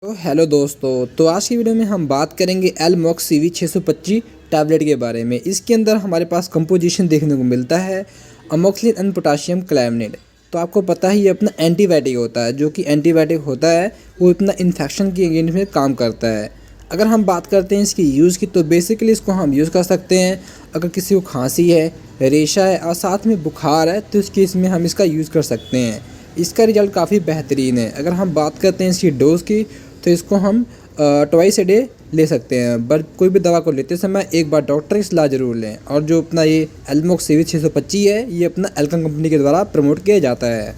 तो हेलो दोस्तों, तो आज की वीडियो में हम बात करेंगे एलमॉक्स CV 625 टैबलेट के बारे में। इसके अंदर हमारे पास कंपोजिशन देखने को मिलता है अमोक्सिलिन एंड पोटाशियम क्लाइमनेट। तो आपको पता ही ये अपना एंटीबायोटिक होता है, जो कि एंटीबायोटिक होता है वो अपना इन्फेक्शन के अगेंस्ट में काम करता है। अगर हम बात करते हैं इसकी यूज़ की, तो बेसिकली इसको हम यूज़ कर सकते हैं अगर किसी को खांसी है, रेशा है और साथ में बुखार है, तो इस केस में हम इसका यूज़ कर सकते हैं। इसका रिज़ल्ट काफ़ी बेहतरीन है। अगर हम बात करते हैं इसकी डोज़ की, तो इसको हम ट्वाइस ए डे ले सकते हैं। बट कोई भी दवा को लेते समय एक बार डॉक्टर की सलाह ज़रूर लें। और जो अपना ये एलमॉक्स CV 625 है, ये अपना एल्कन कंपनी के द्वारा प्रमोट किया जाता है।